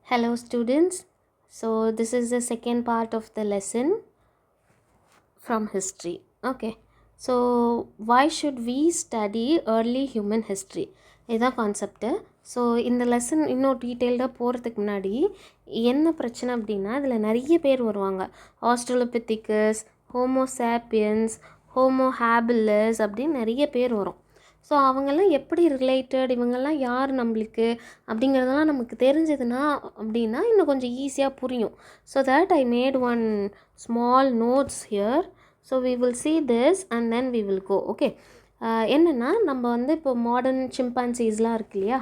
Hello students, so this is the second part of the lesson from history. Okay, so why should we study early human history? இதுதான் concept. So இந்த lesson இன்னும் டீட்டெயில்டாக போகிறதுக்கு முன்னாடி என்ன பிரச்சனை அப்படின்னா இதில் நிறைய பேர் வருவாங்க. ஆஸ்ட்ரலோபித்திகஸ், ஹோமோசாப்பியன்ஸ், ஹோமோ ஹேபிலஸ் அப்படின்னு நிறைய பேர் வரும். ஸோ அவங்கெல்லாம் எப்படி ரிலேட்டட், இவங்கெல்லாம் யார் நம்மளுக்கு அப்படிங்கிறதெல்லாம் நமக்கு தெரிஞ்சதுன்னா அப்படின்னா இன்னும் கொஞ்சம் ஈஸியாக புரியும். So that I made one small notes here. So we will see this and then we will go. Okay, என்னென்னா நம்ம வந்து இப்போ மாடர்ன் சிம்பான்சீஸ்லாம் இருக்கு இல்லையா,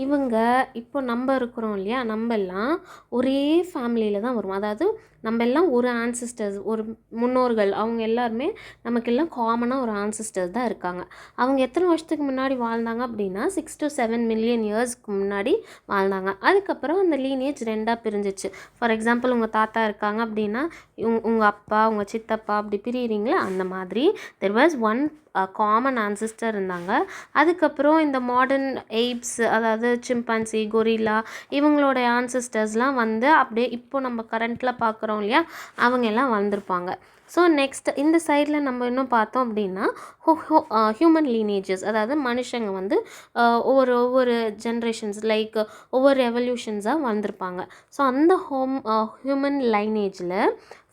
இவங்க இப்போ நம்ம இருக்கிறோம் இல்லையா, நம்ம எல்லாம் ஒரே ஃபேமிலியில் தான் வரும். அதாவது நம்ம எல்லாம் ஒரு ஆன்சிஸ்டர்ஸ், ஒரு முன்னோர்கள், அவங்க எல்லாருமே நமக்கெல்லாம் காமனாக ஒரு ஆன்சிஸ்டர்ஸ் தான் இருக்காங்க. அவங்க எத்தனை வருஷத்துக்கு முன்னாடி வாழ்ந்தாங்க அப்படின்னா 6 to 7 மில்லியன் இயர்ஸ்க்கு முன்னாடி வாழ்ந்தாங்க. அதுக்கப்புறம் அந்த லீனேஜ் ரெண்டாக பிரிஞ்சிச்சு. ஃபார் எக்ஸாம்பிள் உங்கள் தாத்தா இருக்காங்க அப்படின்னா உங்கள் அப்பா, உங்கள் சித்தப்பா அப்படி பிரியிறீங்களா, அந்த மாதிரி தெர் வாஸ் ஒன் காமன் ஆன்சிஸ்டர் இருந்தாங்க. அதுக்கப்புறம் இந்த மாடர்ன் எய்ப்ஸ், அதாவது சிம்பான்சி, கொரில்லா, இவங்களோட ஆன்சிஸ்டர்ஸ்லாம் வந்து அப்படியே இப்போ நம்ம கரண்ட்டில் பார்க்குறோம் இல்லையா, அவங்க எல்லாம் வந்திருப்பாங்க. ஸோ நெக்ஸ்ட் இந்த சைடில் நம்ம இன்னும் பார்த்தோம் அப்படின்னா ஹியூமன் லீனேஜஸ், அதாவது மனுஷங்க வந்து ஒவ்வொரு ஜென்ரேஷன்ஸ் லைக் ஒவ்வொரு ரெவல்யூஷன்ஸாக வந்திருப்பாங்க. ஸோ அந்த ஹியூமன் லைனேஜில்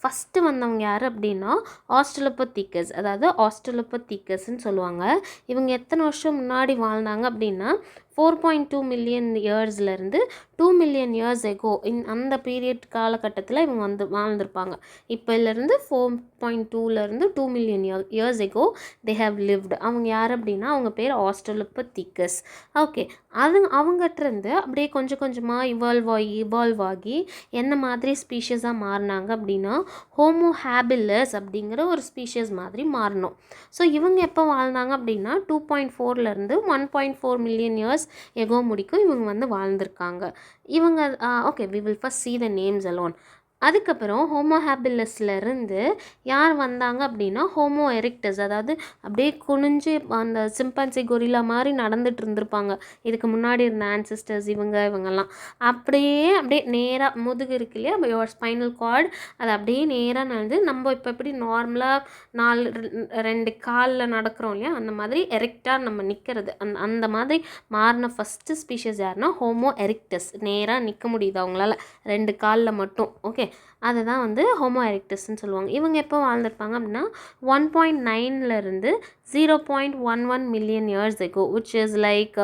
ஃபஸ்ட்டு வந்தவங்க யார் அப்படின்னா ஆஸ்ட்ரலோபித்திகஸ், அதாவது ஆஸ்ட்ரலோபித்திகஸ்ன்னு சொல்லுவாங்க. இவங்க எத்தனை வருஷம் முன்னாடி வாழ்ந்தாங்க அப்படின்னா 4.2 மில்லியன் இயர்ஸ்லேருந்து 2 மில்லியன் இயர்ஸ் எகோ, அந்த பீரியட் காலகட்டத்தில் இவங்க வந்து வாழ்ந்திருப்பாங்க. இப்போலேருந்து 4.2லேருந்து 2 million years ago they have lived. அவங்க யார் அப்படின்னா அவங்க பேர் ஆஸ்ட்ரலோபித்திகஸ். ஓகே, அவங்ககிட்டருந்து அப்படியே கொஞ்சம் கொஞ்சமாக இவால்வ் ஆகி என்ன மாதிரி ஸ்பீஷஸாக மாறினாங்க அப்படின்னா ஹோமோ ஹேபிலஸ் அப்படிங்கிற ஒரு ஸ்பீஷஸ் மாதிரி மாறணும். ஸோ இவங்க எப்போ வாழ்ந்தாங்க அப்படின்னா 2.4லேருந்து 1.4 மில்லியன் இயர்ஸ் எகோ முடிக்கும் இவங்க வந்து வாழ்ந்திருக்காங்க. இவங்க okay, we will first see the names alone. அதுக்கப்புறம் ஹோமோ ஹேபிலஸ்லேருந்து யார் வந்தாங்க அப்படின்னா ஹோமோ எரிக்டஸ், அதாவது அப்படியே குனிஞ்சு அந்த சிம்பான்சி கொரில்லா மாதிரி நடந்துட்டு இருந்திருப்பாங்க இதுக்கு முன்னாடி இருந்த ஆன்சிஸ்டர்ஸ். இவங்கெல்லாம் அப்படியே நேராக முதுகு இருக்கு இல்லையா, யோர் ஸ்பைனல் கார்டு, அது அப்படியே நேராக நடந்து நம்ம இப்போ எப்படி நார்மலாக 2 காலில் நடக்கிறோம் இல்லையா, அந்த மாதிரி எரிக்டாக நம்ம நிற்கிறது, அந்த மாதிரி மாறின ஃபஸ்ட்டு ஸ்பீஷஸ் யாருன்னா ஹோமோ எரிக்டஸ். நேராக நிற்க முடியுது அவங்களால 2 காலில் மட்டும். ஓகே, அதுதான் வந்து ஹோமோ எரிக்டஸ்ன்னு சொல்லுவாங்க. இவங்க எப்போ வாழ்ந்திருப்பாங்க அப்படின்னா 1.9லேருந்து 0.11 million years ago, which is like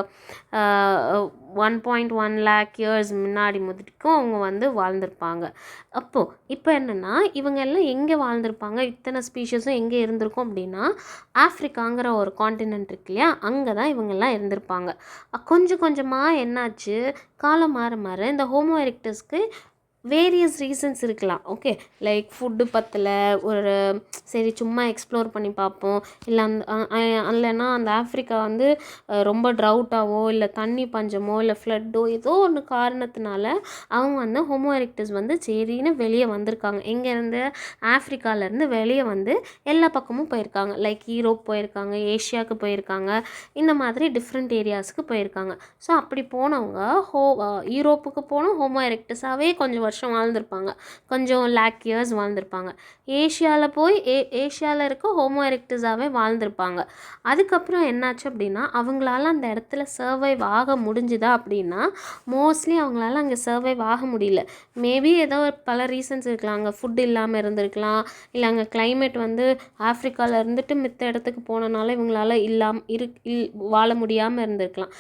1.1 lakh years முன்னாடி முதற்கும் அவங்க வந்து வாழ்ந்திருப்பாங்க. அப்போது இப்போ என்னென்னா இவங்க எல்லாம் எங்கே வாழ்ந்திருப்பாங்க, இத்தனை ஸ்பீஷஸும் எங்கே இருந்திருக்கும் அப்படின்னா ஆஃப்ரிக்காங்கிற ஒரு காண்டினென்ட் இருக்கு இல்லையா, அங்கே தான் இவங்கெல்லாம் இருந்திருப்பாங்க. கொஞ்சம் கொஞ்சமாக என்னாச்சு, காலம் மாற இந்த ஹோமோ எரிக்டஸ்க்கு வேரியஸ் ரீசன்ஸ் இருக்கலாம். ஓகே, லைக் ஃபுட்டு பத்தலை, ஒரு சரி சும்மா எக்ஸ்ப்ளோர் பண்ணி பார்ப்போம், இல்லை இல்லைன்னா அந்த ஆஃப்ரிக்கா வந்து ரொம்ப ட்ரவுட்டாவோ இல்லை தண்ணி பஞ்சமோ இல்லை ஃப்ளட்டோ ஏதோ ஒன்று காரணத்தினால அவங்க வந்து ஹோமோ எரிக்டஸ் வந்து சரின்னு வெளியே வந்திருக்காங்க. எங்கேருந்து, ஆஃப்ரிக்காவிலேருந்து வெளியே வந்து எல்லா பக்கமும் போயிருக்காங்க. லைக் யூரோப் போயிருக்காங்க, ஏஷியாவுக்கு போயிருக்காங்க, இந்த மாதிரி டிஃப்ரெண்ட் ஏரியாஸுக்கு போயிருக்காங்க. ஸோ அப்படி போனவங்க யூரோப்புக்கு போனால் ஹோமோ எரிக்டஸாகவே கொஞ்சம் வருஷம் வாழ்ந்திருப்பாங்க, கொஞ்சம் லேக் இயர்ஸ் வாழ்ந்திருப்பாங்க. ஏஷியாவில் போய் ஏஷியாவில் இருக்க ஹோமோ எரிக்டஸாகவே வாழ்ந்திருப்பாங்க. அதுக்கப்புறம் என்னாச்சு அப்படின்னா அவங்களால அந்த இடத்துல சர்வைவ் ஆக முடிஞ்சுதா அப்படின்னா மோஸ்ட்லி அவங்களால அங்கே சர்வைவ் ஆக முடியல. மேபி ஏதோ பல ரீசன்ஸ் இருக்கலாம். அங்கே ஃபுட் இல்லாமல் இருந்திருக்கலாம், இல்லை அங்கே கிளைமேட் வந்து ஆஃப்ரிக்காவில் இருந்துட்டு மித்த இடத்துக்கு போனனால இவங்களால வாழ முடியாமல் இருந்திருக்கலாம்.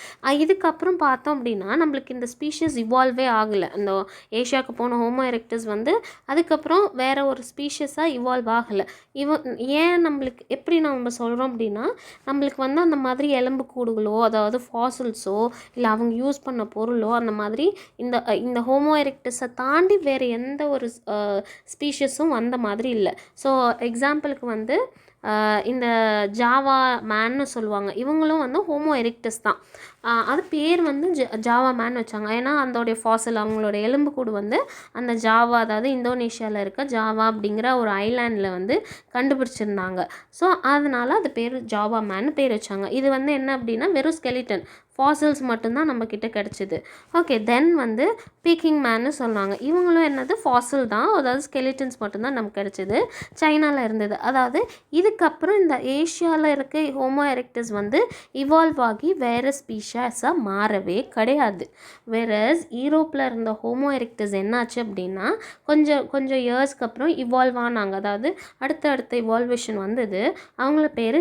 இதுக்கப்புறம் பார்த்தோம் அப்படின்னா நம்மளுக்கு இந்த ஸ்பீஷஸ் இவால்வே ஆகலை. அந்த ஏஷியாவுக்கு போன ஹோமோ எரிக்டஸ் வந்து அதுக்கப்புறம் வேறு ஒரு ஸ்பீஷஸாக இவால்வ் ஆகலை. ஏன் நம்மளுக்கு எப்படி நம்ம சொல்கிறோம் அப்படின்னா நம்மளுக்கு வந்து அந்த மாதிரி எலும்பு கூடுகளோ, அதாவது ஃபாசில்ஸோ, இல்லை அவங்க யூஸ் பண்ண பொருளோ, அந்த மாதிரி இந்த ஹோமோ எரிக்டஸை தாண்டி வேறு எந்த ஒரு ஸ்பீஷஸும் வந்த மாதிரி இல்லை. ஸோ எக்ஸாம்பிளுக்கு வந்து இந்த ஜாவா மேன்னு சொல்லுவாங்க, இவங்களும் வந்து ஹோமோ எரிக்டஸ் தான். அது பேர் வந்து ஜாவா மேன் வச்சாங்க. ஏன்னா அதோடைய ஃபாசில் அவங்களோட எலும்புக்கூடு வந்து அந்த ஜாவா, அதாவது இந்தோனேஷியாவில் இருக்க ஜாவா அப்படிங்கிற ஒரு ஐலாண்டில் வந்து கண்டுபிடிச்சிருந்தாங்க. ஸோ அதனால் அது பேர் ஜாவா மேன் பேர் வச்சாங்க. இது வந்து என்ன அப்படின்னா வெறும் ஸ்கெலிட்டன் ஃபாசில்ஸ் மட்டும்தான் நம்மக்கிட்ட கிடச்சிது. ஓகே, தென் வந்து பீக்கிங் மேன்னு சொன்னாங்க. இவங்களும் என்னது ஃபாசில் தான், அதாவது ஸ்கெலிட்டன்ஸ் மட்டும்தான் நமக்கு கிடச்சிது. சைனாவில் இருந்தது. அதாவது இதுக்கப்புறம் இந்த ஏஷியாவில் இருக்க ஹோமோ எரெக்டஸ் வந்து இவால்வ் ஆகி வேறு ஸ்பீஷஸாக மாறவே கிடையாது. வேறஸ் யூரோப்பில் இருந்த ஹோமோ எரெக்டஸ் என்னாச்சு அப்படின்னா கொஞ்சம் இயர்ஸ்க்கு அப்புறம் இவால்வ் ஆனாங்க. அதாவது அடுத்த இவால்வேஷன் வந்தது. அவங்கள பேர்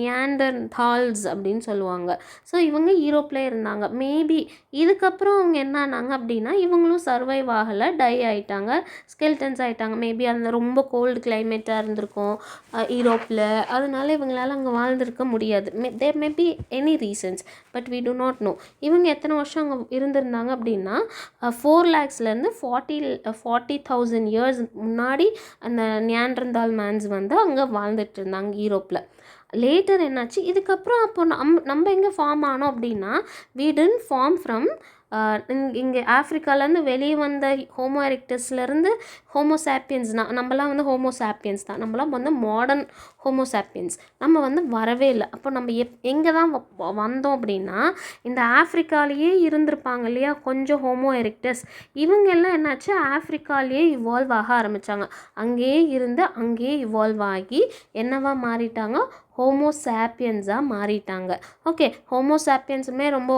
நியாண்டர்தால்ஸ் அப்படின்னு சொல்லுவாங்க. ஸோ இவங்க யூரோப்பில் இருந்தாங்க. மேபி இதுக்கப்புறம் அவங்க என்ன ஆனாங்க அப்படின்னா இவங்களும் சர்வைவ் ஆகலை, டை ஆகிட்டாங்க, ஸ்கெல்டன்ஸ் ஆகிட்டாங்க. மேபி அந்த ரொம்ப கோல்டு கிளைமேட்டாக இருந்திருக்கும் யூரோப்பில், அதனால இவங்களால் அங்கே வாழ்ந்திருக்க முடியாது. There may be any reasons, but we do not know. இவங்க எத்தனை வருஷம் அங்கே இருந்திருந்தாங்க அப்படின்னா 4 lakhsலேருந்து 40,000 இயர்ஸ் முன்னாடி அந்த நியாண்டர்தால் மேன்ஸ் வந்து அங்கே வாழ்ந்துட்டு இருந்தாங்க யூரோப்பில். லேட்டர் என்னாச்சு, இதுக்கப்புறம் அப்போ நம்ம எங்கே ஃபார்ம் ஆனோம் அப்படின்னா we didn't form from இங்கே ஆஃப்ரிக்காலேருந்து வெளியே வந்த ஹோமோ எரெக்டஸ்லேருந்து ஹோமோ சாப்பியன்ஸ் நம்மலாம் வந்து ஹோமோ சாப்பியன்ஸ் தான். நம்மளாம் வந்து மாடர்ன் ஹோமோ சாப்பியன்ஸ். நம்ம வந்து வரவே இல்லை. அப்போ நம்ம எங்கே தான் வந்தோம் அப்படின்னா இந்த ஆஃப்ரிக்காலேயே இருந்திருப்பாங்க இல்லையா கொஞ்சம் ஹோமோ எரெக்டஸ். இவங்க எல்லாம் என்னாச்சு, ஆஃப்ரிக்காலேயே இவால்வ் ஆக ஆரம்பித்தாங்க. அங்கேயே இருந்து அங்கேயே இவால்வ் ஆகி என்னவா மாறிட்டாங்க, ஹோமோ சாப்பியன்ஸாக மாறிட்டாங்க. ஓகே, ஹோமோ சாப்பியன்ஸுமே ரொம்ப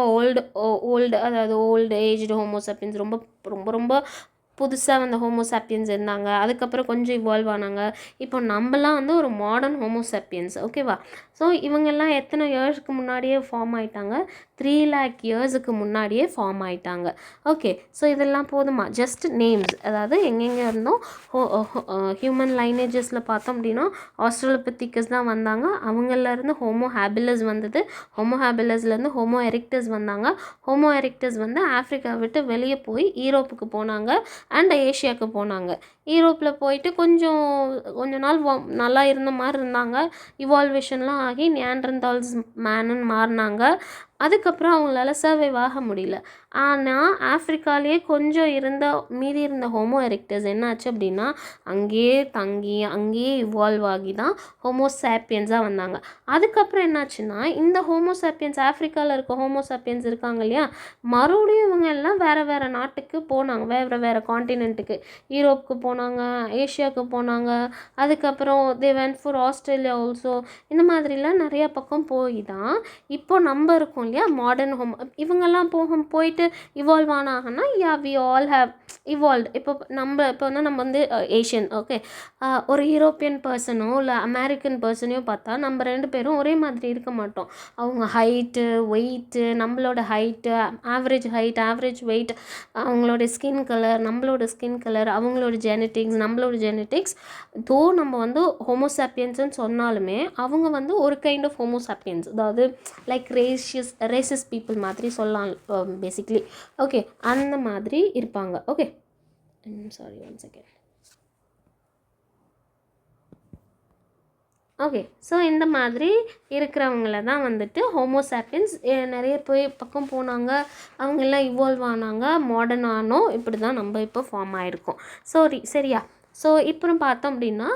ஓல்டு அதாவது ஓல்டு ஏஜ்டு ஹோமோ சாப்பியன்ஸ் ரொம்ப ரொம்ப ரொம்ப புதுசாக வந்த ஹோமோ சாப்பியன்ஸ் இருந்தாங்க. அதுக்கப்புறம் கொஞ்சம் இவால்வ் ஆனாங்க. இப்போ நம்மலாம் வந்து ஒரு மாடர்ன் ஹோமோ சாப்பியன்ஸ். ஓகேவா? ஸோ இவங்கெல்லாம் எத்தனை இயர்ஸ்க்கு முன்னாடியே ஃபார்ம் ஆகிட்டாங்க, 3 lakh இயர்ஸுக்கு முன்னாடியே ஃபார்ம் ஆகிட்டாங்க. ஓகே, ஸோ இதெல்லாம் போதுமா? ஜஸ்ட் நேம்ஸ், அதாவது எங்கெங்கே இருந்தோம் ஹியூமன் லைனேஜஸில் பார்த்தோம் அப்படின்னா ஆஸ்ட்ரலோபித்திகஸ் தான் வந்தாங்க. அவங்களாருந்து ஹோமோ ஹேபிலஸ் வந்தது. ஹோமோ ஹேபிலஸ்லேருந்து ஹோமோ எரெக்டஸ் வந்தாங்க. ஹோமோ எரெக்டஸ் வந்து ஆஃப்ரிக்கா விட்டு வெளியே போய் யூரோப்புக்கு போனாங்க அண்ட் ஏஷியாவுக்கு போனாங்க. யூரோப்பில் போயிட்டு கொஞ்ச நாள் நல்லா இருந்த மாதிரி இருந்தாங்க. இவால்வேஷன்லாம் ஆகி நியாண்டர்தால்ஸ் மேனுன்னு மாறினாங்க. அதுக்கப்புறம் அவங்களால சர்வைவ் ஆக முடியல. ஆனால் ஆஃப்ரிக்காலேயே கொஞ்சம் மீதி இருந்த ஹோமோ எரெக்டஸ் என்னாச்சு அப்படின்னா அங்கேயே தங்கி அங்கேயே இவால்வ் ஆகி தான் ஹோமோ சாப்பியன்ஸாக வந்தாங்க. அதுக்கப்புறம் என்னாச்சுன்னா இந்த ஹோமோ சாப்பியன்ஸ் ஆஃப்ரிக்காவில் இருக்க ஹோமோ சாப்பியன்ஸ் இருக்காங்க இல்லையா, மறுபடியும் இவங்க எல்லாம் வேறு நாட்டுக்கு போனாங்க, வேறு காண்டினென்ட்டுக்கு. யூரோப்புக்கு போனாங்க, ஏஷியாவுக்கு போனாங்க. அதுக்கப்புறம் they went for Australia also. இந்த மாதிரிலாம் நிறையா பக்கம் போய் தான் இப்போ நம்ம இருக்கோம் இல்லையா மாடர்ன் ஹோமோ. இவங்கெல்லாம் போயிட்டு இவால்வ் ஆனாங்கன்னா வி ஆல் ஹேவ் இவால்வ்ட். இப்போ வந்து நம்ம வந்து ஏஷியன். ஓகே, ஒரு யூரோப்பியன் பர்சனோ இல்லை அமெரிக்கன் பர்சனையோ பார்த்தா நம்ம 2 பேரும் ஒரே மாதிரி இருக்க மாட்டோம். அவங்க ஹைட்டு, வெயிட்டு, நம்மளோட height, average height, average weight, அவங்களோட ஸ்கின் கலர், நம்மளோட ஸ்கின் கலர், அவங்களோட ஜெனட்டிக்ஸ், நம்மளோட ஜெனட்டிக்ஸ், தோ நம்ம வந்து ஹோமோசாப்பியன்ஸ்ன்னு சொன்னாலுமே அவங்க வந்து ஒரு கைண்ட் ஆஃப் ஹோமோசாப்பியன்ஸ், அதாவது லைக் ரேசிஸ் பீப்புள் மாதிரி சொல்லலாம் பேசிக்லி. ஓகே, அந்த மாதிரி இருப்பாங்க. Okay, sorry, 1 second. Okay, so இந்த மாதிரி இருக்கிறவங்கள தான் வந்துட்டு ஹோமோசாப்பியன்ஸ். நிறைய பக்கம் போனாங்க, அவங்கெல்லாம் இவால்வ் ஆனாங்க, மாடர்ன் ஆனோம். இப்படி தான் நம்ம இப்போ ஃபார்ம் ஆகிருக்கோம். சரியா? ஸோ இப்போ பார்த்தோம் அப்படின்னா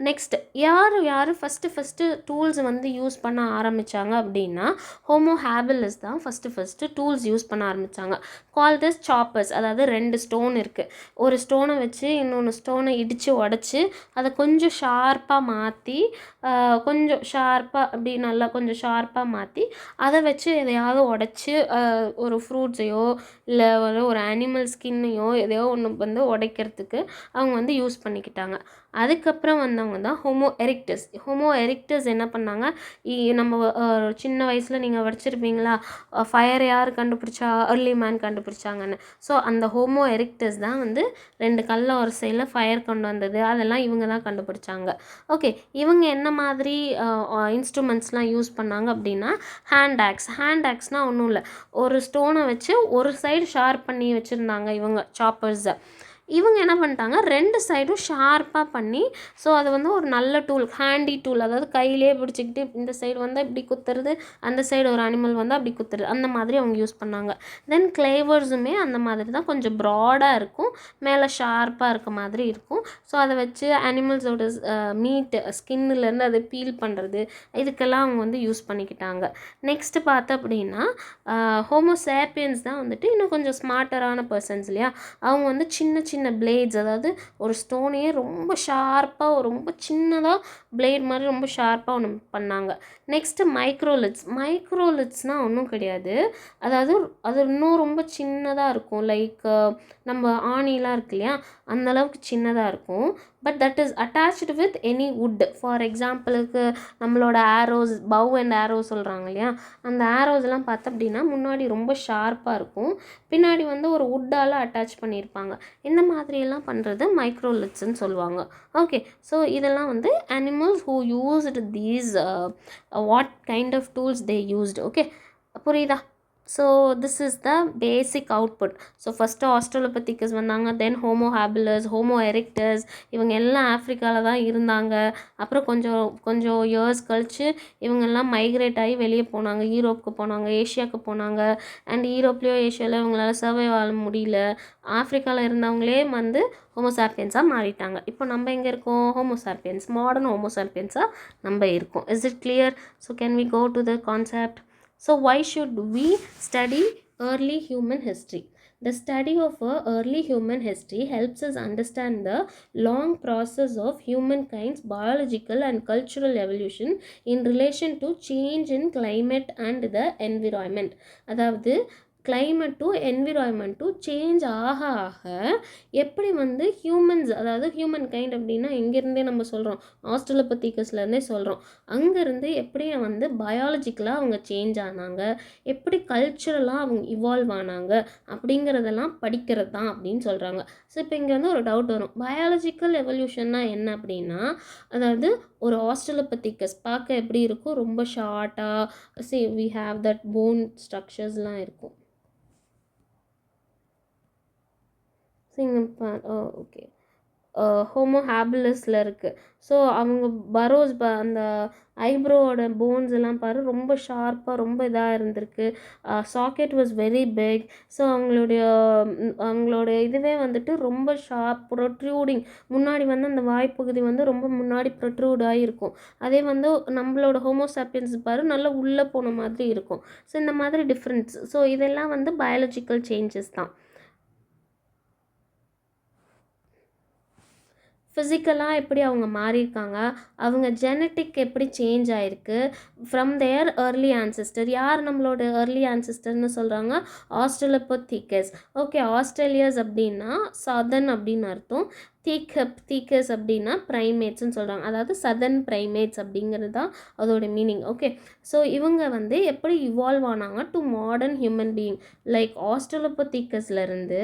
நெக்ஸ்ட் யார் ஃபஸ்ட்டு டூல்ஸ் வந்து யூஸ் பண்ண ஆரம்பித்தாங்க அப்படின்னா ஹோமோ ஹேபிலஸ் தான் ஃபஸ்ட்டு டூல்ஸ் யூஸ் பண்ண ஆரம்பித்தாங்க. Called as choppers. அதாவது 2 ஸ்டோன் இருக்குது, ஒரு ஸ்டோனை வச்சு இன்னொன்று ஸ்டோனை இடித்து உடச்சி அதை கொஞ்சம் ஷார்ப்பாக மாற்றி கொஞ்சம் ஷார்ப்பாக அப்படி நல்லா கொஞ்சம் ஷார்ப்பாக மாற்றி அதை வச்சு எதையாவது உடச்சி ஒரு ஃப்ரூட்ஸையோ இல்லை ஒரு அனிமல் ஸ்கின்னையோ எதையோ ஒன்று வந்து உடைக்கிறதுக்கு அவங்க வந்து யூஸ் பண்ணிக்கிட்டாங்க. அதுக்கப்புறம் வந்தவங்க தான் ஹோமோ எரெக்டஸ் என்ன பண்ணாங்க, நம்ம சின்ன வயசில் நீங்கள் படிச்சிருப்பீங்களா, ஃபயர் யார் கண்டுபிடிச்சா, ஏர்லி மேன் கண்டுபிடிச்சாங்கன்னு. ஸோ அந்த ஹோமோ எரெக்டஸ் தான் வந்து 2 கல்ல ஒரு சைடில் ஃபயர் கொண்டு வந்தது, அதெல்லாம் இவங்க தான் கண்டுபிடிச்சாங்க. ஓகே, இவங்க என்ன மாதிரி இன்ஸ்ட்ருமெண்ட்ஸ்லாம் யூஸ் பண்ணாங்க அப்படின்னா ஹேண்ட் ஆக்ஸ்னால் ஒன்றும் இல்லை, ஒரு ஸ்டோனை வச்சு ஒரு சைடு ஷார்ப் பண்ணி வச்சுருந்தாங்க இவங்க சாப்பர்ஸை. இவங்க என்ன பண்ணிட்டாங்க, 2 சைடும் ஷார்ப்பாக பண்ணி, ஸோ அது வந்து ஒரு நல்ல டூல், ஹேண்டி டூல், அதாவது கையிலே பிடிச்சிக்கிட்டு இந்த சைடு வந்தால் இப்படி குத்துறது, அந்த சைடு ஒரு அனிமல் வந்தால் அப்படி குத்துறது, அந்த மாதிரி அவங்க யூஸ் பண்ணாங்க. தென் கிளேவர்ஸுமே அந்த மாதிரி தான், கொஞ்சம் ப்ராடாக இருக்கும், மேலே ஷார்ப்பாக இருக்க மாதிரி இருக்கும். ஸோ அதை வச்சு அனிமல்ஸோட மீட்டு ஸ்கின்னுலேருந்து அதை பீல் பண்ணுறது, இதுக்கெல்லாம் அவங்க வந்து யூஸ் பண்ணிக்கிட்டாங்க. நெக்ஸ்ட்டு பார்த்தோம் அப்படின்னா ஹோமோசேப்பியன்ஸ் தான் வந்துட்டு இன்னும் கொஞ்சம் ஸ்மார்ட்டரான பர்சன்ஸ் இல்லையா. அவங்க வந்து சின்ன சின்ன பிளேட்ஸ், அதாவது ஒரு ஸ்டோனையே ரொம்ப ஷார்ப்பாக, ரொம்ப சின்னதாக பிளேட் மாதிரி ரொம்ப ஷார்ப்பாக ஒன்று பண்ணாங்க. நெக்ஸ்ட்டு மைக்ரோலிட்ஸ்னால் ஒன்றும் கிடையாது, அதாவது அது இன்னும் ரொம்ப சின்னதாக இருக்கும், லைக் நம்ம ஆணிலாம் இருக்கு இல்லையா, அந்தளவுக்கு சின்னதாக இருக்கும். But that is attached with any would. For எக்ஸாம்பிளுக்கு நம்மளோட ஆரோஸ், பவ் அண்ட் ஆரோ சொல்கிறாங்க இல்லையா, அந்த ஆரோஸ்லாம் பார்த்தோம் அப்படின்னா முன்னாடி ரொம்ப ஷார்ப்பாக இருக்கும், பின்னாடி வந்து ஒரு வுட்டால் அட்டாச் பண்ணியிருப்பாங்க. இந்த மாதிரியெல்லாம் பண்ணுறது மைக்ரோலிட்ஸ்ன்னு சொல்லுவாங்க. ஓகே, ஸோ இதெல்லாம் வந்து animals who used these what kind of tools they used. Okay, புரியுதா? So this is the basic output. So first Australopithecus வந்தாங்க, then homo habilis, homo erectus, இவங்க எல்லாம் ஆஃப்ரிக்காவில் தான் இருந்தாங்க. அப்புறம் கொஞ்சம் இயர்ஸ் கழித்து இவங்கெல்லாம் மைக்ரேட் ஆகி வெளியே போனாங்க, யூரோப்புக்கு போனாங்க, ஏஷியாவுக்கு போனாங்க. அண்ட் யூரோப்லேயோ ஏஷியாவில் இவங்களால சர்வைவ் ஆக முடியல, ஆஃப்ரிக்காவில் இருந்தவங்களே வந்து ஹோமோசாப்பியன்ஸாக மாறிட்டாங்க. இப்போ நம்ம எங்கே இருக்கோம்? ஹோமோசாப்பியன்ஸ், மாடர்ன் ஹோமோசாப்பியன்ஸாக நம்ம இருக்கோம். Is it clear? So can we go to the concept? So why should we study early human history? The study of early human history helps us understand the long process of humankind's biological and cultural evolution in relation to change in climate and the environment. அதாவது கிளைமேட்டும் என்விரான்மெண்ட்டும் change ஆக ஆக எப்படி வந்து humans, அதாவது human kind அப்படின்னா எங்கேருந்தே நம்ம சொல்கிறோம், ஆஸ்ட்ரலோபத்திகஸ்லேருந்தே சொல்கிறோம், அங்கேருந்து எப்படி வந்து பயாலஜிக்கலாக அவங்க சேஞ்ச் ஆனாங்க, எப்படி கல்ச்சுரலாக அவங்க இவால்வ் ஆனாங்க அப்படிங்கிறதெல்லாம் படிக்கிறது தான் அப்படின்னு சொல்கிறாங்க. ஸோ இப்போ இங்கே வந்து ஒரு டவுட் வரும், பயாலஜிக்கல் எவல்யூஷன்னா என்ன அப்படின்னா, அதாவது ஒரு ஆஸ்ட்ரலோபத்திகஸ் பார்க்க எப்படி இருக்கும், ரொம்ப ஷார்ட்டாக வி ஹாவ் தட் போன் ஸ்ட்ரக்சர்ஸ்லாம் இருக்கும். ஓகே, ஹோமோ ஹேபிலஸில் இருக்குது. ஸோ அவங்க பரோஸ் அந்த ஐப்ரோவோட போன்ஸ் எல்லாம் பாரு ரொம்ப ஷார்ப்பாக ரொம்ப இதாக இருந்திருக்கு. Socket was very big. So அவங்களோட இதுவே வந்துட்டு ரொம்ப ஷார்ப் ப்ரொட்ரூடிங், முன்னாடி வந்து அந்த வாய்ப்பகுதி வந்து ரொம்ப முன்னாடி ப்ரொட்ரூட் ஆகிருக்கும். அதே வந்து நம்மளோட ஹோமோசாப்பியன்ஸ் பாரு நல்லா உள்ளே போன மாதிரி இருக்கும். ஸோ இந்த மாதிரி டிஃப்ரென்ஸ். ஸோ இதெல்லாம் வந்து பயாலஜிக்கல் சேஞ்சஸ் தான். ஃபிசிக்கலாக எப்படி அவங்க மாறியிருக்காங்க, அவங்க ஜெனட்டிக் எப்படி சேஞ்ச் ஆகிருக்கு ஃப்ரம் தேர் ஏர்லி ஆன்சிஸ்டர். யார் நம்மளோட ஏர்லி ஆன்சிஸ்டர்னு சொல்கிறாங்க? ஆஸ்ட்ரலோபத்திகஸ். ஓகே, ஆஸ்திரேலியாஸ் அப்படின்னா சதர்ன் அப்படின்னு அர்த்தம். தீக்கஸ் அப்படின்னா ப்ரைமேட்ஸ்ன்னு சொல்கிறாங்க, அதாவது சதர்ன் ப்ரைமேட்ஸ் அப்படிங்கிறது தான் அதோட மீனிங். ஓகே, ஸோ இவங்க வந்து எப்படி இவால்வ் ஆனாங்க to modern human being, like ஆஸ்ட்ரலோபத்திகஸ்லேருந்து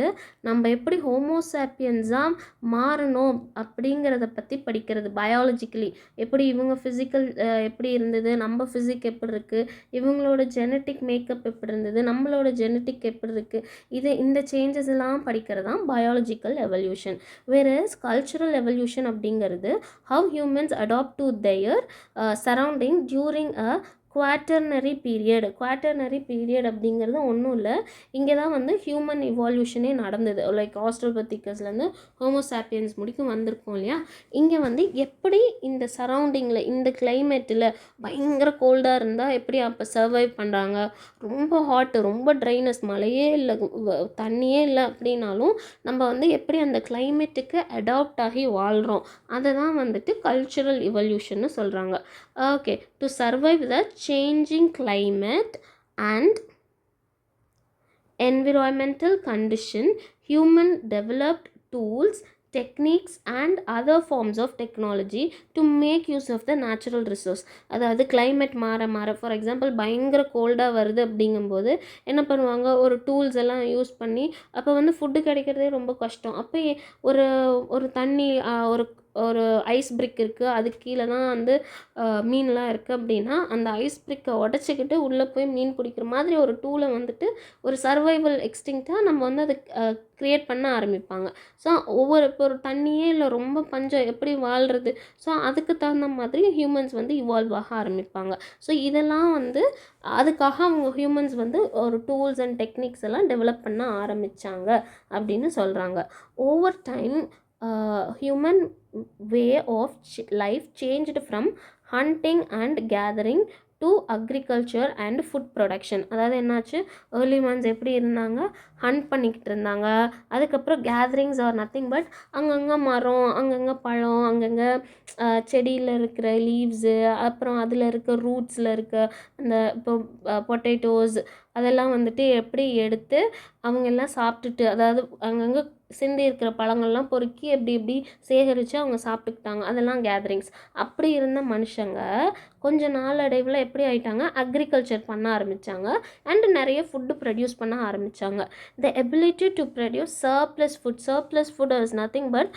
நம்ம எப்படி ஹோமோசாப்பியன்ஸாக மாறணும் அப்படிங்கிறத பற்றி படிக்கிறது. பயாலஜிக்கலி எப்படி இவங்க ஃபிசிக்கல் எப்படி இருந்தது, நம்ம ஃபிசிக் எப்படி இருக்குது, இவங்களோட ஜெனட்டிக் மேக்கப் எப்படி இருந்தது, நம்மளோட ஜெனட்டிக் எப்படி இருக்குது, இந்த சேஞ்சஸ் எல்லாம் படிக்கிறது தான் பயாலஜிக்கல் எவல்யூஷன். வேறு கல்ச்சுரல் எவல்யூஷன் அப்படிங்கிறது how humans adapt to their surrounding during a quaternary period அப்படிங்கிறது ஒன்றும் இல்லை, இங்கே தான் வந்து ஹியூமன் இவால்யூஷனே நடந்தது. லைக் ஆஸ்ட்ரலோபத்திகஸ்லேருந்து ஹோமோசாப்பியன்ஸ் முடிக்கும் வந்திருக்கோம் இல்லையா, இங்கே வந்து எப்படி இந்த சரௌண்டிங்கில் இந்த கிளைமேட்டில் பயங்கர கோல்டாக இருந்தால் எப்படி அப்போ சர்வைவ் பண்ணுறாங்க, ரொம்ப ஹாட்டு ரொம்ப ட்ரைனஸ், மழையே இல்லை தண்ணியே இல்லை அப்படின்னாலும் நம்ம வந்து எப்படி அந்த கிளைமேட்டுக்கு அடாப்ட் ஆகி வாழ்கிறோம், அதை தான் வந்துட்டு கல்ச்சுரல் இவல்யூஷன்னு சொல்கிறாங்க. Okay, to survive the changing climate and environmental condition, human developed tools, techniques and other forms of technology to make use of the natural resource. அதாவது கிளைமேட் மாற ஃபார் எக்ஸாம்பிள் பயங்கர கோல்டாக வருது அப்படிங்கும்போது என்ன பண்ணுவாங்க, ஒரு டூல்ஸ் எல்லாம் யூஸ் பண்ணி, அப்போ வந்து ஃபுட்டு கிடைக்கிறதே ரொம்ப கஷ்டம். அப்போ ஒரு தண்ணி ஒரு ஒரு ஐஸ் பிரிக் இருக்குது, அதுக்கு கீழே தான் வந்து மீன்லாம் இருக்குது அப்படின்னா அந்த ஐஸ் பிரிக்கை உடச்சிக்கிட்டு உள்ளே போய் மீன் பிடிக்கிற மாதிரி ஒரு டூலை வந்துட்டு ஒரு சர்வைவல் எக்ஸ்டிங்க்டாக நம்ம வந்து அதை க்ரியேட் பண்ண ஆரம்பிப்பாங்க. ஸோ இப்போ ஒரு தண்ணியே இல்லை, ரொம்ப பஞ்சம், எப்படி வாழ்கிறது? ஸோ அதுக்கு தகுந்த மாதிரி ஹியூமன்ஸ் வந்து இவால்வ் ஆக ஆரம்பிப்பாங்க. ஸோ இதெல்லாம் வந்து அதுக்காக அவங்க ஹியூமன்ஸ் வந்து ஒரு டூல்ஸ் அண்ட் டெக்னிக்ஸ் எல்லாம் டெவலப் பண்ண ஆரம்பித்தாங்க அப்படின்னு சொல்கிறாங்க. Over time human way of life changed from hunting and gathering to agriculture and food production. அதாவது என்னாச்சு, ஏர்லி மந்த்ஸ் எப்படி இருந்தாங்க, ஹண்ட் பண்ணிக்கிட்டு இருந்தாங்க. அதுக்கப்புறம் கேதரிங்ஸ் ஆர் நத்திங் பட் அங்கங்கே மரம், அங்கங்கே பழம், அங்கங்கே செடியில் இருக்கிற லீவ்ஸு, அப்புறம் அதில் இருக்க ரூட்ஸில் இருக்க அந்த இப்போ பொட்டேட்டோஸ் அதெல்லாம் வந்துட்டு எப்படி எடுத்து அவங்க எல்லாம் சாப்பிட்டுட்டு, அதாவது அங்கங்கே சிந்தி இருக்கிற பழங்கள்லாம் பொறுக்கி எப்படி சேகரித்து அவங்க சாப்பிட்டுக்கிட்டாங்க. அதெல்லாம் கேதரிங்ஸ். அப்படி இருந்த மனுஷங்க கொஞ்ச நாளடைவில் எப்படி ஆயிட்டாங்க, அக்ரிகல்ச்சர் பண்ண ஆரம்பித்தாங்க அண்ட் நிறைய ஃபுட்டு ப்ரொடியூஸ் பண்ண ஆரம்பித்தாங்க. The ability to produce surplus food is nothing but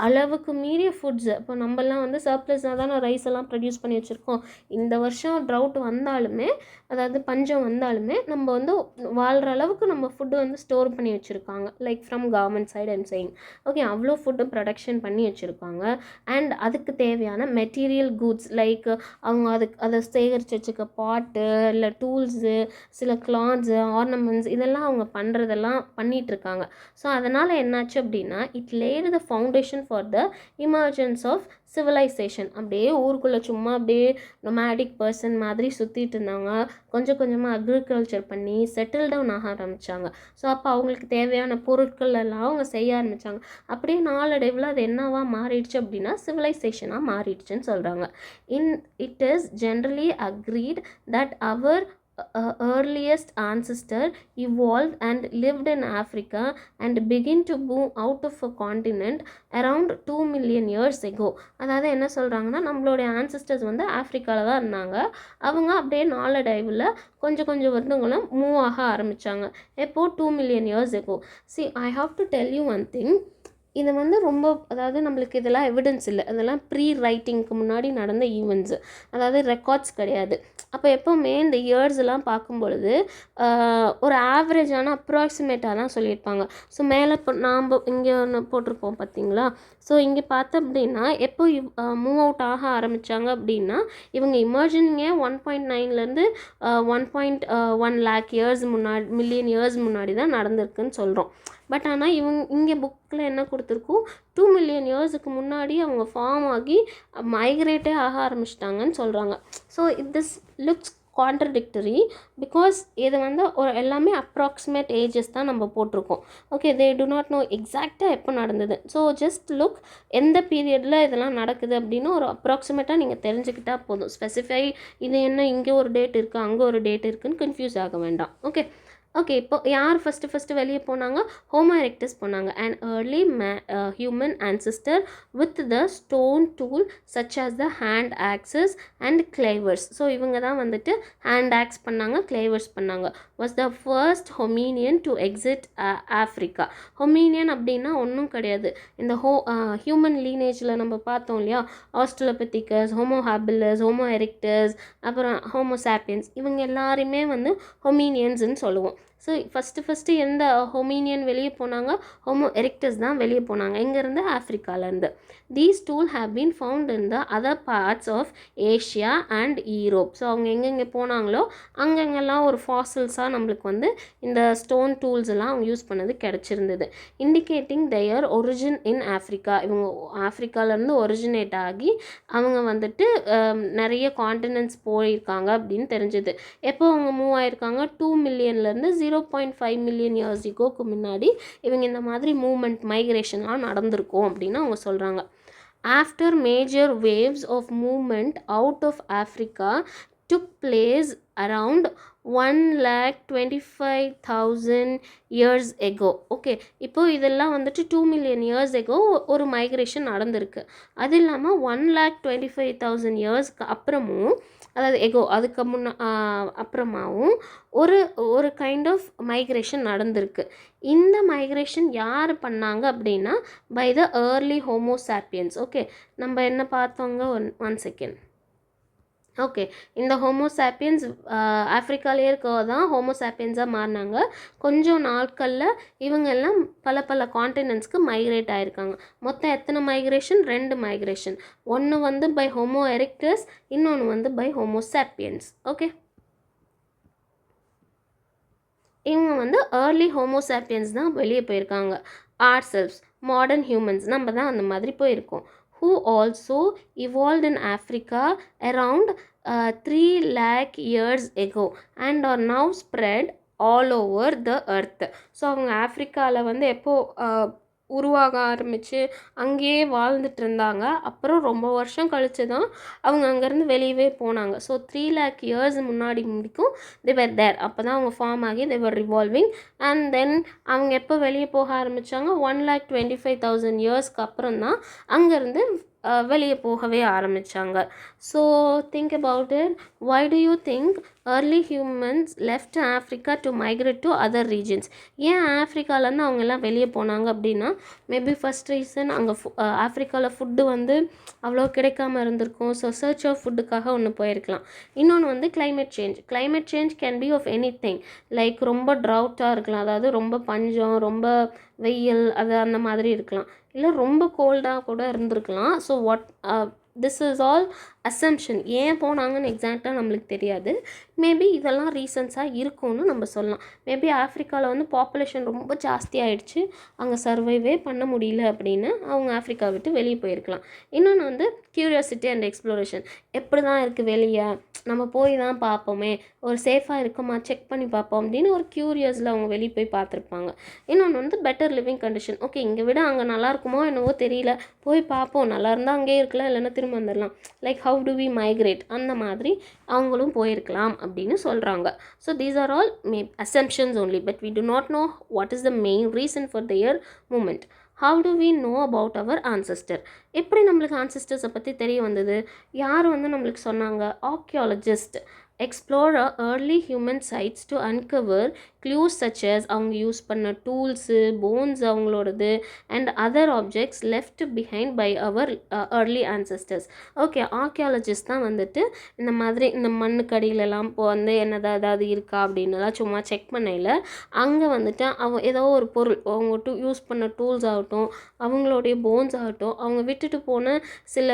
அளவுக்கு மீறிய ஃபுட்ஸ். இப்போ நம்மலாம் வந்து சர்ப்ளஸ்னால் தானே ரைஸ் எல்லாம் ப்ரொடியூஸ் பண்ணி வச்சுருக்கோம். இந்த வருஷம் ட்ரவுட் வந்தாலுமே, அதாவது பஞ்சம் வந்தாலுமே நம்ம வந்து வாழ்கிற அளவுக்கு நம்ம ஃபுட்டு வந்து ஸ்டோர் பண்ணி வச்சுருக்காங்க. Like from government side I'm saying. Okay, அவ்வளோ ஃபுட்டு ப்ரொடக்ஷன் பண்ணி வச்சுருக்காங்க. அண்ட் அதுக்கு தேவையான மெட்டீரியல் கூட்ஸ் லைக் அவங்க அதை சேகரித்து வச்சுக்க பாட்டு இல்லை டூல்ஸு, சில கிளாத்ஸு, ஆர்னமெண்ட்ஸ், இதெல்லாம் அவங்க பண்ணுறதெல்லாம் பண்ணிகிட்ருக்காங்க. ஸோ அதனால் என்னாச்சு அப்படின்னா, it laid the foundation for the emergence of civilisation. அப்படியே ஊருக்குள்ளே சும்மா அப்படியே நொமேடிக் பர்சன் மாதிரி சுற்றிட்டு இருந்தாங்க. கொஞ்சம் கொஞ்சமாக அக்ரிகல்ச்சர் பண்ணி செட்டில் டவுன் ஆக ஆரம்பித்தாங்க. ஸோ அப்போ அவங்களுக்கு தேவையான பொருட்கள் எல்லாம் அவங்க செய்ய ஆரம்பித்தாங்க. அப்படியே நாளடைவில் அது என்னவா மாறிடுச்சு அப்படின்னா சிவிலைசேஷனாக மாறிடுச்சுன்னு சொல்கிறாங்க. It is generally agreed that our earliest ancestor evolved and lived in Africa and began to move out of a continent around 2 million years ago. அதாவது என்ன சொல்கிறாங்கன்னா, நம்மளுடைய ஆன்சிஸ்டர்ஸ் வந்து ஆஃப்ரிக்காவில் தான் இருந்தாங்க. அவங்க அப்படியே நாளடைவில் கொஞ்சம் வருடங்களும் மூவ் ஆக ஆரம்பித்தாங்க. எப்போ 2 million years ago. See, I have to tell you one thing. இது வந்து ரொம்ப, அதாவது நம்மளுக்கு இதெல்லாம் எவிடன்ஸ் இல்லை, அதெல்லாம் ப்ரீ ரைட்டிங்க்கு முன்னாடி நடந்த ஈவெண்ட்ஸு, அதாவது ரெக்கார்ட்ஸ் கிடையாது. அப்போ எப்போவுமே இந்த இயர்ஸ்லாம் பார்க்கும்பொழுது ஒரு ஆவரேஜான அப்ராக்சிமேட்டாக தான் சொல்லியிருப்பாங்க. ஸோ மேலே இப்போ நாம் இங்கே ஒன்று போட்டிருப்போம் பார்த்தீங்களா. ஸோ இங்கே பார்த்தோம் அப்படின்னா எப்போ மூவ் அவுட் ஆக ஆரம்பித்தாங்க அப்படின்னா, இவங்க இமர்ஜினிங்கே 1.9லேருந்து 1.1 lakh இயர்ஸ் முன்னாடி, மில்லியன் இயர்ஸ் முன்னாடி தான் நடந்திருக்குன்னு சொல்கிறோம். பட் ஆனால் இங்கே புக்கில் என்ன கொடுத்துருக்கோம், 2 million இயர்ஸுக்கு முன்னாடி அவங்க ஃபார்ம் ஆகி மைக்ரேட்டே ஆக ஆரம்பிச்சிட்டாங்கன்னு சொல்கிறாங்க. So this looks contradictory because இது வந்து ஒரு எல்லாமே அப்ராக்சிமேட் ஏஜஸ் தான் நம்ம போட்டிருக்கோம். Okay, they do not know எக்ஸாக்டாக எப்போ நடந்தது. ஸோ ஜஸ்ட் லுக் எந்த பீரியடில் இதெல்லாம் நடக்குது அப்படின்னு ஒரு அப்ராக்சிமேட்டாக நீங்கள் தெரிஞ்சுக்கிட்டால் போதும். ஸ்பெசிஃபை இது என்ன இங்கே ஒரு டேட் இருக்குது அங்கே ஒரு டேட் இருக்குதுன்னு கன்ஃபியூஸ் ஆக வேண்டாம். ஓகே, இப்போ யார் ஃபஸ்ட்டு வெளியே போனாங்க, ஹோமோ எரெக்டஸ் போனாங்க. And early human ancestor with the stone tool such as the hand axes and cleavers. So இவங்க தான் வந்துட்டு ஹேண்ட் ஆக்ஸ் பண்ணாங்க, கிளேவர்ஸ் பண்ணாங்க. Was the first hominin to exit Africa. Hominin அப்படின்னா ஒன்றும் கிடையாது, இந்த ஹியூமன் லீனேஜில் நம்ம பார்த்தோம் இல்லையா, Australopithecus, homo habilis, homo erectus, அப்புறம் ஹோமோ சாப்பியன்ஸ், இவங்க எல்லாருமே வந்து ஹொமீனியன்ஸ்ன்னு சொல்லுவோம். ஸோ ஃபஸ்ட்டு எந்த ஹொமீனியன் வெளியே போனாங்க, ஹோமோ எரெக்டஸ் தான் வெளியே போனாங்க. எங்கேருந்து, ஆஃப்ரிக்காலேருந்து. These tool have been found in the other parts of Asia and Europe. So அவங்க எங்கெங்கே போனாங்களோ அங்கெங்கெல்லாம் ஒரு ஃபாசில்ஸாக நம்மளுக்கு வந்து இந்த ஸ்டோன் டூல்ஸ் எல்லாம் அவங்க யூஸ் பண்ணது கிடச்சிருந்தது. Indicating their origin in Africa. இவங்க ஆஃப்ரிக்காலேருந்து ஒரிஜினேட் ஆகி அவங்க வந்துட்டு நிறைய காண்டினென்ட்ஸ் போயிருக்காங்க அப்படின்னு தெரிஞ்சுது. எப்போ அவங்க மூவ் ஆயிருக்காங்க, 2 millionலேருந்து 0.5 million years agoக்கு முன்னாடி இவங்க இந்த மாதிரி மூவ்மெண்ட், மைக்ரேஷன்லாம் நடந்திருக்கும் அப்படின்னு அவங்க சொல்கிறாங்க. After major waves of movement out of Africa took place around 1,25,000 years ago. Okay, இப்போது இதெல்லாம் வந்துட்டு 2 million years ago ஒரு மைக்ரேஷன் நடந்திருக்கு. அது இல்லாமல் 1,25,000 இயர்ஸ்க்கு அப்புறமும், அதாவது எகோ அதுக்கு அப்புறமாவும் ஒரு ஒரு கைண்ட் ஆஃப் மைக்ரேஷன் நடந்திருக்கு. இந்த மைக்ரேஷன் யார் பண்ணாங்க அப்படின்னா by the early homo sapiens. Okay, நம்ம என்ன பார்த்தோங்க, ஒன் செகண்ட். ஓகே, இந்த ஹோமோசாப்பியன்ஸ் ஆஃப்ரிக்காலே இருக்கவங்க தான் ஹோமோசாப்பியன்ஸாக மாறினாங்க. கொஞ்சம் நாட்களில் இவங்க எல்லாம் பல பல காண்டினென்ட்ஸ்க்கு மைக்ரேட் ஆகிருக்காங்க. மொத்தம் எத்தனை மைக்ரேஷன்? 2 மைக்ரேஷன். ஒன்று வந்து பை ஹோமோ எரெக்டஸ், இன்னொன்று வந்து பை ஹோமோசாப்பியன்ஸ். ஓகே, இவங்க வந்து ஏர்லி ஹோமோசாப்பியன்ஸ் தான் வெளியே போயிருக்காங்க. ஆர் செல்ஃப்ஸ், மாடர்ன் ஹியூமன்ஸ், நம்ம தான் அந்த மாதிரி போயிருக்கோம். who also evolved in Africa around 3 lakh years ago and are now spread all over the earth. So அவங்க ஆஃப்ரிக்காவில் வந்து எப்போது உருவாக ஆரம்பித்து அங்கேயே வாழ்ந்துட்டு இருந்தாங்க. அப்புறம் ரொம்ப வருஷம் கழித்து தான் அவங்க அங்கேருந்து வெளியவே போனாங்க. ஸோ 3 lakh years முன்னாடி முடிக்கும் they were there. அப்போ தான் அவங்க ஃபார்ம் ஆகி they were revolving. and then அவங்க எப்போ வெளியே போக ஆரம்பித்தாங்க? 1,25,000 இயர்ஸ்க்கு அப்புறம் தான் அங்கேருந்து வெளியே போகவே ஆரம்பித்தாங்க. So think about it. why do you think early humans left Africa to migrate to other regions? ஏன் ஆஃப்ரிக்காலேருந்து அவங்கெல்லாம் வெளியே போனாங்க அப்படின்னா, மேபி ஃபஸ்ட் ரீசன் அங்கே ஆஃப்ரிக்காவில் ஃபுட்டு வந்து அவ்வளோ கிடைக்காம இருந்திருக்கும். ஸோ சர்ச் ஆஃப் ஃபுட்டுக்காக ஒன்று போயிருக்கலாம். இன்னொன்று வந்து climate change can be of anything. Like ரொம்ப ட்ரவுட்டாக இருக்கலாம், அதாவது ரொம்ப பஞ்சம், ரொம்ப வெயில், அது அந்த மாதிரி இருக்கலாம். இல்லை ரொம்ப கோல்டாக கூட இருந்திருக்கலாம். So this is all assumption. ஏன் போனாங்கன்னு எக்ஸாக்டாக நம்மளுக்கு தெரியாது. மேபி இதெல்லாம் ரீசன்ஸாக இருக்கும்னு நம்ம சொல்லலாம். மேபி ஆஃப்ரிக்காவில் வந்து பாப்புலேஷன் ரொம்ப ஜாஸ்தி ஆகிடுச்சு, அங்கே சர்வைவே பண்ண முடியல அப்படின்னு அவங்க ஆஃப்ரிக்கா விட்டு வெளியே போயிருக்கலாம். இன்னொன்று வந்து க்யூரியாசிட்டி அண்ட் எக்ஸ்ப்ளோரேஷன். எப்படி தான் இருக்குது வெளியே, நம்ம போய் தான் பார்ப்போமே, ஒரு சேஃபாக இருக்குமா செக் பண்ணி பார்ப்போம் அப்படின்னு ஒரு க்யூரியஸில் அவங்க வெளியே போய் பார்த்துருப்பாங்க. இன்னொன்று வந்து பெட்டர் லிவிங் கண்டிஷன். ஓகே, இங்கே விட அங்கே நல்லா இருக்குமோ என்னவோ தெரியல, போய் பார்ப்போம், நல்லா இருந்தால் அங்கேயே இருக்கலாம், இல்லைன்னா திரும்ப வந்துடலாம். Like how do we migrate, அந்த மாதிரி அவங்களும் போயிருக்கலாம் அப்படின்னு சொல்கிறாங்க. So these are all assumptions only, but we do not know what is the main reason for their movement. how do we know about our ancestor? எப்படி நம்மளுக்கு ancestors பற்றி தெரிய வந்தது? யார் வந்து நம்மளுக்கு சொன்னாங்க? Archaeologist explore early human sites to uncover clues such as அவங்க யூஸ் பண்ண டூல்ஸு, போன்ஸ் அவங்களோடது, and other objects left behind by our early ancestors. Okay, archaeologist தான் வந்துட்டு இந்த மாதிரி இந்த மண்ணுக்கடியிலலாம் இப்போ வந்து ஏதாவது இருக்கா அப்படின்னுலாம் சும்மா செக் பண்ணையில் அங்கே வந்துட்டு ஏதோ ஒரு பொருள், அவங்க யூஸ் பண்ண டூல்ஸ் ஆகட்டும், அவங்களுடைய போன்ஸ் ஆகட்டும், அவங்க விட்டுட்டு போன சில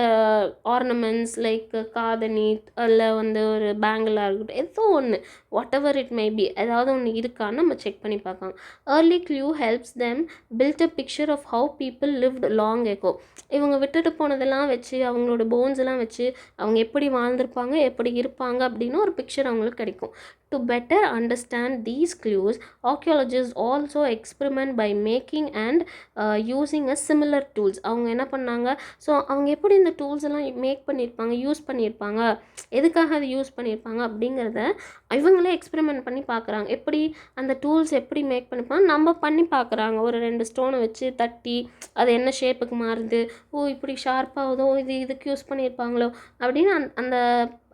ஆர்னமெண்ட்ஸ் லைக் காதணி, இல்லை வந்து ஒரு பேங்கிளாக இருக்கட்டும், ஏதோ ஒன்று, whatever it may be, ஏதாவது ஒன்று இருக்கான்னு நம்ம செக் பண்ணி பார்க்கலாம். Early clue helps them build a picture of how people lived long ago. இவங்க விட்டுட்டு போனதெல்லாம் வச்சு, அவங்களோட போன்ஸ் எல்லாம் வச்சு அவங்க எப்படி வாழ்ந்திருப்பாங்க, எப்படி இருப்பாங்க அப்படின்னு ஒரு பிக்சர் அவங்களுக்கு கிடைக்கும். To better understand these clues, archaeologists also experiment by making and using a similar tools. அவங்க என்ன பண்ணாங்க, ஸோ அவங்க எப்படி இந்த டூல்ஸ் எல்லாம் மேக் பண்ணியிருப்பாங்க, யூஸ் பண்ணியிருப்பாங்க, எதுக்காக அதை யூஸ் பண்ணியிருப்பாங்க அப்படிங்கிறத இவங்களே எக்ஸ்பெரிமெண்ட் பண்ணி பார்க்குறாங்க. எப்படி அந்த டூல்ஸ் எப்படி மேக் பண்ணிப்பாங்க நம்ம பண்ணி பார்க்குறாங்க. ஒரு 2 ஸ்டோனை வச்சு தட்டி அது என்ன ஷேப்புக்கு மாறுது, ஓ இப்படி ஷார்ப்பாகுதோ, இதுக்கு யூஸ் பண்ணியிருப்பாங்களோ அப்படின்னு அந்த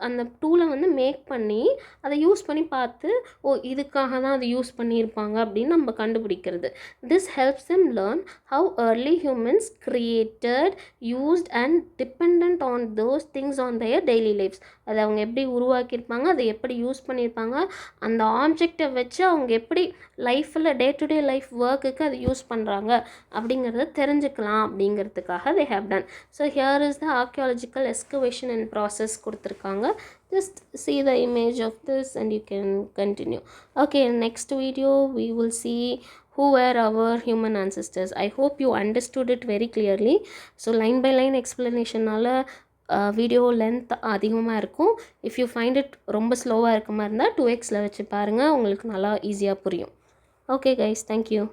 அந்த டூலை வந்து மேக் பண்ணி அதை யூஸ் பண்ணி பார்த்து, ஓ இதுக்காக தான் அதை யூஸ் பண்ணியிருப்பாங்க அப்படின்னு நம்ம கண்டுபிடிக்கிறது. This helps them learn how early humans created, used and dependent on those things on their daily lives. அதை அவங்க எப்படி உருவாக்கியிருப்பாங்க, அதை எப்படி யூஸ் பண்ணியிருப்பாங்க, அந்த ஆப்ஜெக்டை வச்சு அவங்க எப்படி லைஃப்பில் டே டு டே லைஃப் ஒர்க்குக்கு அதை யூஸ் பண்ணுறாங்க அப்படிங்கிறத தெரிஞ்சுக்கலாம் அப்படிங்கிறதுக்காக they have done. So here is the archaeological excavation and process கொடுத்துருக்காங்க. Just see the image of this and you can continue. Okay, in next video we will see who were our human ancestors. I hope you understood it very clearly. So line by line explanation-நால video length அதிகமாக இருக்கும். If you find it ரொம்ப ஸ்லோவாக இருக்க மாதிரி இருந்தால் 2x வச்சு பாருங்கள், உங்களுக்கு நல்லா ஈஸியாக புரியும். Okay guys, thank you.